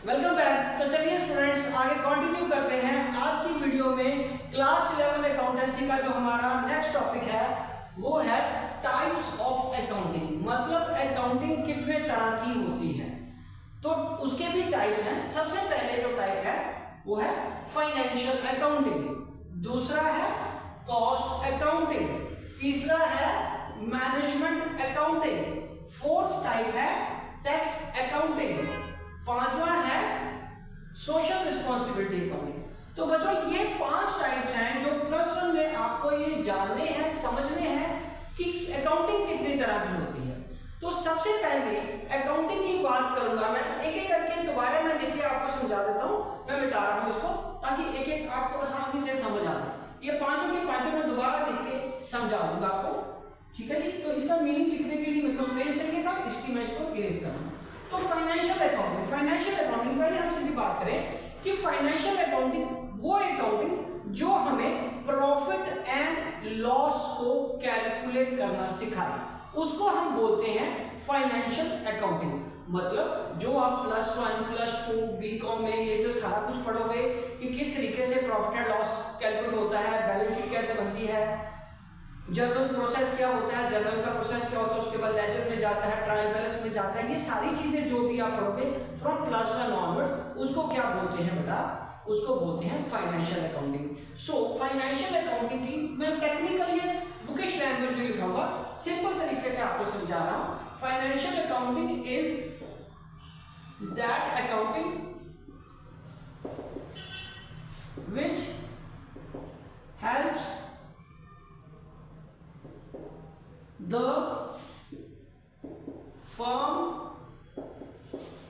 Welcome back. तो चलिए students आगे कंटिन्यू करते हैं। आज की वीडियो में क्लास 11 अकाउंटेंसी का जो हमारा नेक्स्ट टॉपिक है वो है टाइप्स ऑफ अकाउंटिंग। मतलब अकाउंटिंग कितने तरह की होती है, तो उसके भी टाइप हैं। सबसे पहले जो टाइप है वो है फाइनेंशियल अकाउंटिंग, दूसरा है कॉस्ट अकाउंटिंग, तीसरा है मैनेजमेंट अकाउंटिंग, फोर्थ टाइप है टैक्स अकाउंटिंग, पांचवा है सोशल रिस्पॉन्सिबिलिटी अकाउंटिंग। तो बच्चों ये 5 टाइप्स हैं जो +1 में आपको ये जानने हैं, समझने हैं कि अकाउंटिंग कितनी तरह की होती है। तो सबसे पहले अकाउंटिंग की बात करूंगा मैं, एक एक करके दोबारा मैं लिख के आपको समझा देता हूं। मैं मिटा रहा हूं इसको ताकि एक एक आपको आसानी से समझ आ जाए। ये पांचों के पांचों मैं दोबारा लिख के समझा दूंगा आपको, ठीक है जी। तो इसका मीनिंग लिखने के लिए मेरे को स्पेस चाहिए था, इसलिए मैं इसको इरेज कर रहा हूं। तो फाइनेंशियल अकाउंटिंग, पहले हम सीधी बात करें कि फाइनेंशियल अकाउंटिंग वो अकाउंटिंग जो हमें प्रॉफिट एंड लॉस को कैलकुलेट करना सिखाए, उसको हम बोलते हैं फाइनेंशियल अकाउंटिंग। मतलब जो आप +1 +2 बीकॉम में ये जो सारा कुछ पढ़ोगे कि किस तरीके से प्रॉफिट एंड लॉस कैलकुलेट होता है, बैलेंस शीट कैसे बनती है, जर्नल प्रोसेस क्या होता है, जर्नल का प्रोसेस क्या होता है, उसके बाद लेजर में जाता है, ट्रायल बैलेंस में जाता है, ये सारी चीजें जो भी आप पढ़ोगे फ्रॉम +1 ऑनवर्ड्स, उसको क्या बोलते हैं बेटा, उसको बोलते हैं financial accounting. So financial accounting की मैं टेक्निकल या बुकिश लैंग्वेज में लिखाऊंगा, सिंपल तरीके से आपको समझा रहा हूं। Financial accounting is that accounting which helps the firm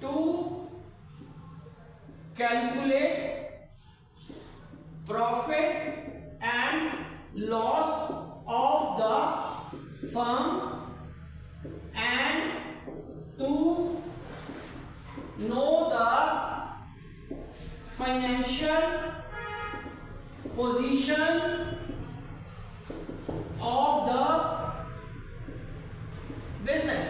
to calculate profit and loss of the firm and to know the financial position of the business.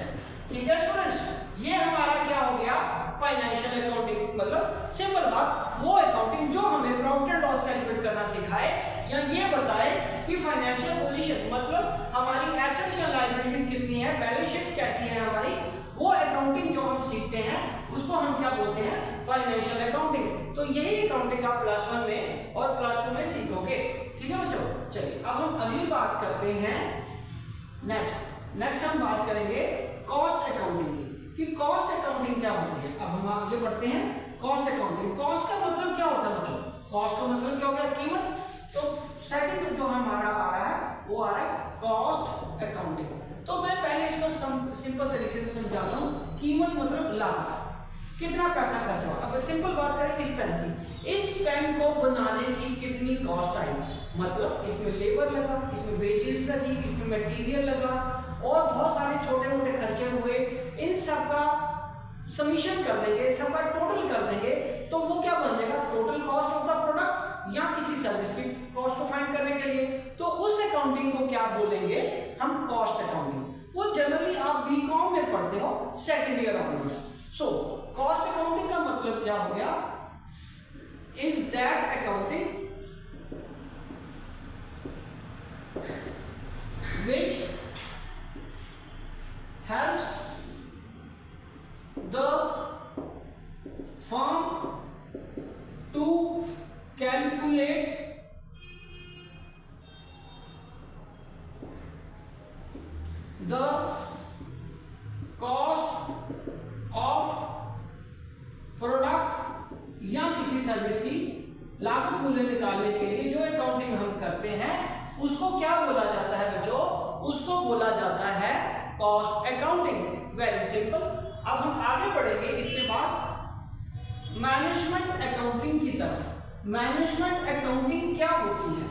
ठीक है स्टूडेंट्स, ये हमारा क्या हो गया फाइनेंशियल अकाउंटिंग। मतलब सिंपल बात, वो अकाउंटिंग जो हमें प्रॉफिट एंड लॉस कैलकुलेट करना सिखाए या ये बताए कि फाइनेंशियल पोजीशन मतलब हमारी एसेट्स या लायबिलिटीज कितनी है, बैलेंस शीट कैसी है हमारी, वो अकाउंटिंग जो हम सीखते हैं उसको हम क्या बोलते हैं फाइनेंशियल अकाउंटिंग। तो यही अकाउंटिंग आप +1 में और +2 में सीखोगे। ठीक है बच्चों, चलिए अब हम अगली बात करते हैं। नेक्स्ट हम बात करेंगे कॉस्ट अकाउंटिंग की, कि कॉस्ट अकाउंटिंग क्या होती है। अब हम आगे बढ़ते हैं। कॉस्ट अकाउंटिंग, कॉस्ट का मतलब क्या होता है बच्चों, कॉस्ट का मतलब क्या हो गया कीमत। तो सेकंड जो हमारा आ रहा है वो आ रहा है कॉस्ट अकाउंटिंग। तो मैं पहले इसको सिंपल तरीके से समझाता हूँ। कीमत मतलब लागत, कितना पैसा खर्च हुआ। अब सिंपल बात करें इस पेन की, इस पेन को बनाने की कितनी कॉस्ट आई, मतलब इसमें लेबर लगा, इसमें वेजेस लगी, इसमें मटेरियल लगा और बहुत सारे छोटे मोटे खर्चे हुए। इन सब का समीशन कर देंगे, सबका टोटल कर देंगे, तो वो क्या बन जाएगा total cost of the product या किसी सर्विस की कॉस्ट को फाइंड करने के लिए। तो उस अकाउंटिंग को क्या बोलेंगे हम, कॉस्ट अकाउंटिंग। वो जनरली आप बीकॉम में पढ़ते हो second year onwards. So cost accounting का मतलब क्या हो गया, is that accounting which helps the firm to calculate the cost of product या किसी सर्विस की लागत मूल्य निकालने के लिए जो अकाउंटिंग हम करते हैं उसको क्या बोला जाता है बच्चों, उसको बोला जाता है कॉस्ट अकाउंटिंग। Very simple. अब हम आगे बढ़ेंगे इसके बाद मैनेजमेंट अकाउंटिंग की तरफ। मैनेजमेंट अकाउंटिंग क्या होती है,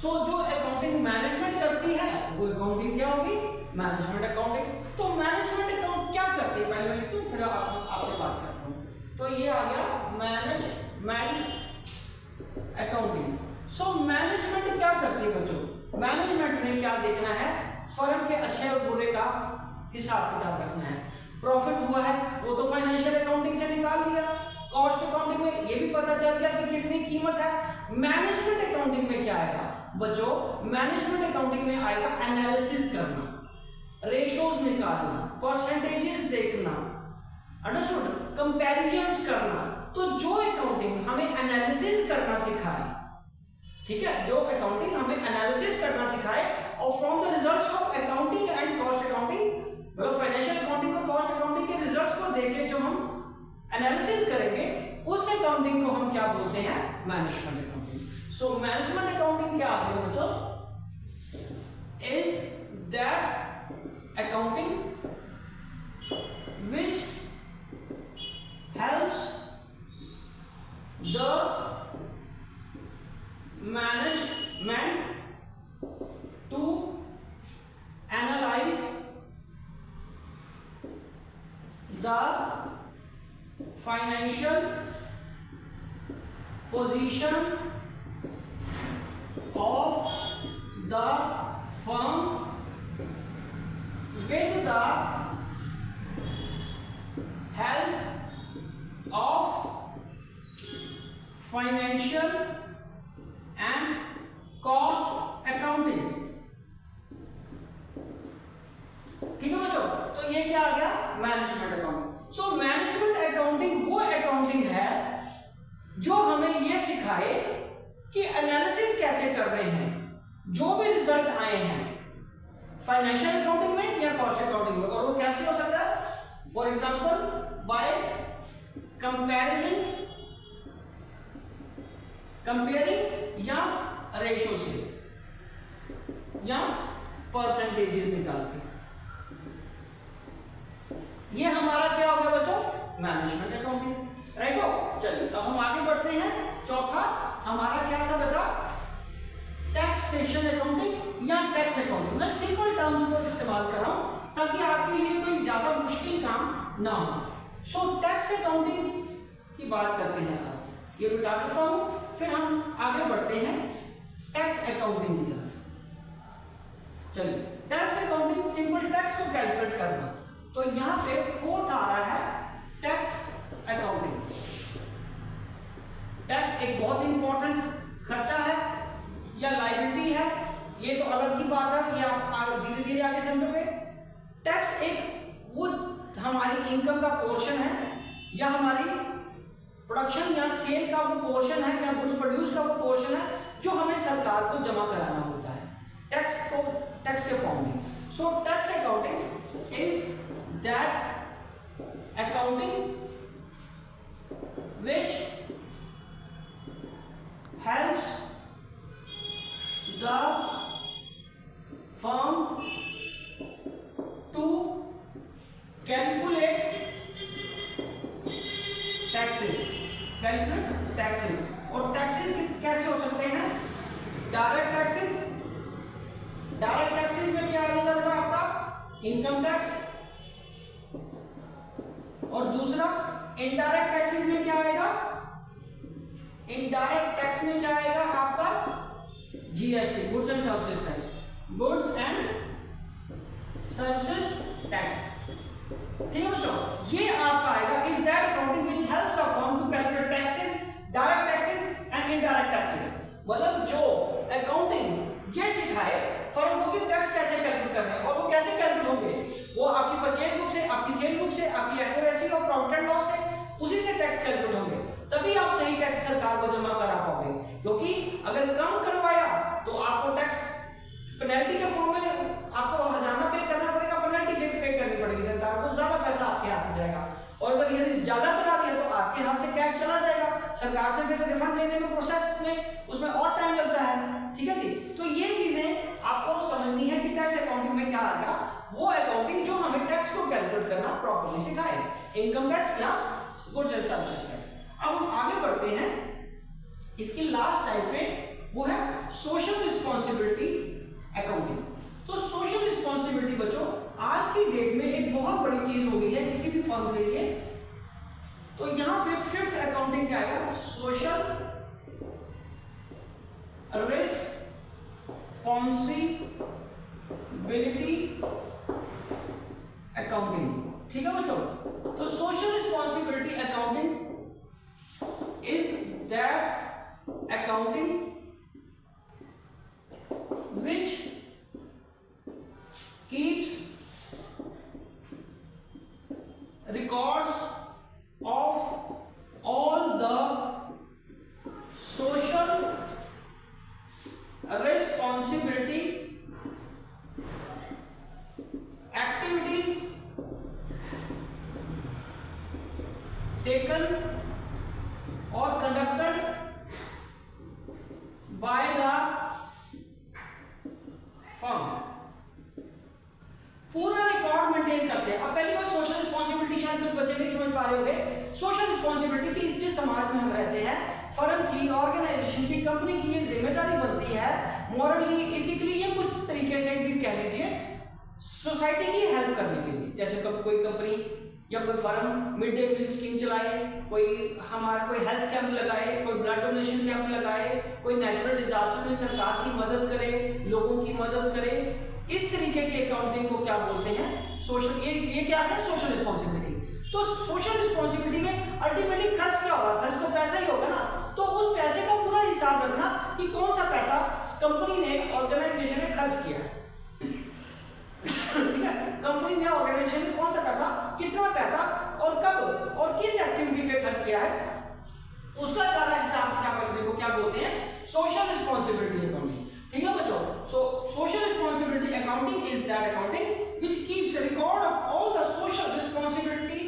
सो जो अकाउंटिंग मैनेजमेंट करती है वो अकाउंटिंग क्या होगी, मैनेजमेंट अकाउंटिंग। तो मैनेजमेंट अकाउंट क्या करती है, पहले मैं लिखूं फिर आपसे बात करता हूं। तो ये आ गया मैनेजमेंट अकाउंटिंग। सो मैनेजमेंट क्या करती है बच्चों, मैनेजमेंट ने क्या देखना है, फर्म के अच्छे और बुरे का हिसाब किताब रखना है। प्रॉफिट हुआ है वो तो फाइनेंशियल अकाउंटिंग से निकाल लिया, कॉस्ट पता चल गया कि कितनी कीमत है। मैनेजमेंट अकाउंटिंग में क्या आएगा बच्चों? मैनेजमेंट अकाउंटिंग में आएगा एनालिसिस करना, रेशोज निकालना, परसेंटेजेस देखना, अंडरस्टूड, कंपैरिजंस करना। तो जो अकाउंटिंग हमें एनालिसिस करना सिखाए, ठीक है, जो अकाउंटिंग हमें एनालिसिस करना सिखाए और from the results of accounting and cost accounting, मतलब फाइनेंशियल अकाउंटिंग और कॉस्ट अकाउंटिंग के रिजल्ट्स को देख के जो हम एनालिसिस करेंगे उस अकाउंटिंग को हम क्या बोलते हैं? Management accounting. So management accounting क्या आती है बच्चों? Is that accounting which helps the management to analyze the financial position of the firm with the help of financial and cost accounting। ठीक है बच्चों, तो ये क्या आ गया? Management accounting. So management accounting वो अकाउंटिंग है जो हमें ये सिखाए कि एनालिसिस कैसे कर रहे हैं, जो भी रिजल्ट आए हैं फाइनेंशियल अकाउंटिंग में या कॉस्ट अकाउंटिंग में, और वो कैसे हो सकता है? फॉर एग्जाम्पल by कंपेयरिंग या रेशो से या परसेंटेजेस निकाल के। ये हमारा क्या हो गया बच्चों? Management accounting. राइट हो? चलिए अब हम आगे बढ़ते हैं। चौथा हमारा क्या था बेटा? टैक्सेशन अकाउंटिंग या टैक्स अकाउंटिंग। मैं सिंपल टर्म्स को इस्तेमाल कर रहा हूं ताकि आपके लिए कोई ज्यादा मुश्किल काम ना हो। सो टैक्स अकाउंटिंग की बात करते हैं। अब ये बता देता हूं, फिर हम आगे बढ़ते हैं टैक्स अकाउंटिंग की तरफ। चलिए, टैक्स अकाउंटिंग सिंपल टैक्स को कैलकुलेट करना। तो यहां पे फोर्थ आ रहा है टैक्स अकाउंटिंग। टैक्स एक बहुत इंपॉर्टेंट खर्चा है या लायबिलिटी है, ये तो अलग ही बात है, ये आप धीरे धीरे आगे समझोगे। टैक्स एक वो हमारी इनकम का पोर्शन है या हमारी प्रोडक्शन या सेल का वो पोर्शन है या गुड्स प्रोड्यूस का वो पोर्शन है जो हमें सरकार को जमा कराना होता है टैक्स के फॉर्म में। So tax accounting is that accounting which helps the firm to calculate taxes। और टैक्सेस कैसे हो सकते हैं? डायरेक्ट टैक्सेस में क्या आएगा बेटा आपका? Income tax. और दूसरा इनडायरेक्ट टैक्सेस में क्या आएगा? इनडायरेक्ट टैक्स में क्या आएगा आपका? GST, goods and services tax, goods and services tax. ठीक है बच्चों, ये आपका आएगा is that accounting which helps a firm to calculate taxes, direct taxes and indirect taxes. मतलब जो अकाउंटिंग ये सिखाए फर्म को कि टैक्स कैसे कैलकुलेट करना है, और वो कैसे कैलकुलेट होंगे? वो आपकी परचेज बुक से, आपकी सेल बुक से, आपकी एक्यूरेसी और प्रॉफिट एंड लॉस से, उसी से टैक्स कैलकुलेट होंगे। तभी आप सही टैक्स सरकार को जमा करा पाओगे, क्योंकि अगर कम करवाया तो आपको टैक्स पेनल्टी के फॉर्म में आपको हर्जाना पे करना पड़ेगा, पेनल्टी पे करनी पड़ेगी सरकार को, ज्यादा पैसा आपके हाथ से जाएगा। और अगर यदि ज्यादा करा दिया तो आपके हाथ से कैश चला जाएगा, सरकार से फिर रिफंड लेने में प्रोसेस में उसमें और टाइम लगता है। ठीक है जी, तो ये चीजें आपको समझनी है कि टैक्स अकाउंटिंग में क्या आएगा। वो अकाउंटिंग जो हमें टैक्स को कैलकुलेट करना प्रॉपर्ली सिखाए, इनकम टैक्स या गुड्स एंड सर्विसेज टैक्स। अब हम आगे बढ़ते हैं, इसकी लास्ट टाइप पे वो है सोशल रिस्पॉन्सिबिलिटी अकाउंटिंग। तो सोशल रिस्पॉन्सिबिलिटी बच्चों आज की डेट में एक बहुत बड़ी चीज हो गई है किसी भी फर्म के लिए। तो यहां पे फिफ्थ अकाउंटिंग क्या आएगा? Social responsibility accounting. ठीक है बच्चों, तो social responsibility accounting is accounting which keeps records of all the social responsibility activities taken or conducted by the firm। पूरा रिकॉर्ड मेंटेन करते हैं। अब पहली बात सोशल रिस्पांसिबिलिटी, शायद कुछ बच्चे नहीं समझ पा रहे होंगे। सोशल रिस्पांसिबिलिटी की जिस समाज में हम रहते हैं, फर्म की, ऑर्गेनाइजेशन की, कंपनी की ये जिम्मेदारी बनती है मॉरली, इथिकली या कुछ तरीके से भी कह लीजिए सोसाइटी की हेल्प करने के लिए। जैसे कब कोई कंपनी या कोई firm mid day meal scheme चलाए, कोई हेल्थ कैंप लगाए, कोई ब्लड डोनेशन कैंप लगाए, कोई नेचुरल डिजास्टर में सरकार की मदद करे, लोगों की मदद करे, इस तरीके की अकाउंटिंग को क्या बोलते हैं? सोशल। ये क्या है? Social responsibility. तो सोशल रिस्पांसिबिलिटी में अल्टीमेटली खर्च क्या होगा? खर्च तो पैसा ही होगा ना। तो उस पैसे का पूरा हिसाब रखना कि कौन सा पैसा कंपनी ने, ऑर्गेनाइजेशन ने खर्च किया है। ठीक है, कंपनी ने, ऑर्गेनाइजेशन ने कौन सा पैसा, कितना पैसा और कब और किस एक्टिविटी पे खर्च किया है, उसका सारा हिसाब किताब रखने को क्या बोलते हैं? Social responsibility accounting. ठीक है बच्चों, so social responsibility accounting is that accounting which keeps record of all the social responsibility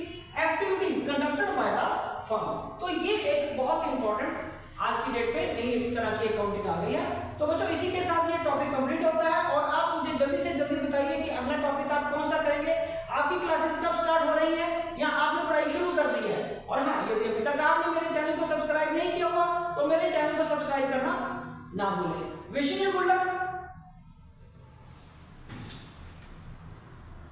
activities conducted by the firm. तो ये एक बहुत इंपॉर्टेंट आज की डेट पे नई तरह की अकाउंटिंग आ गई है। तो बच्चों इसी के साथ ये टॉपिक कंप्लीट होता है और आप मुझे जल्दी से जल्दी बताइए कि अगला टॉपिक आप कौन सा करेंगे, आपकी क्लासेस कब स्टार्ट हो रही है या आपने पढ़ाई शुरू कर दी है। और हाँ, यदि अभी तक आपने मेरे चैनल को सब्सक्राइब नहीं किया होगा तो मेरे चैनल को सब्सक्राइब करना ना भूलें। Wishing you good luck.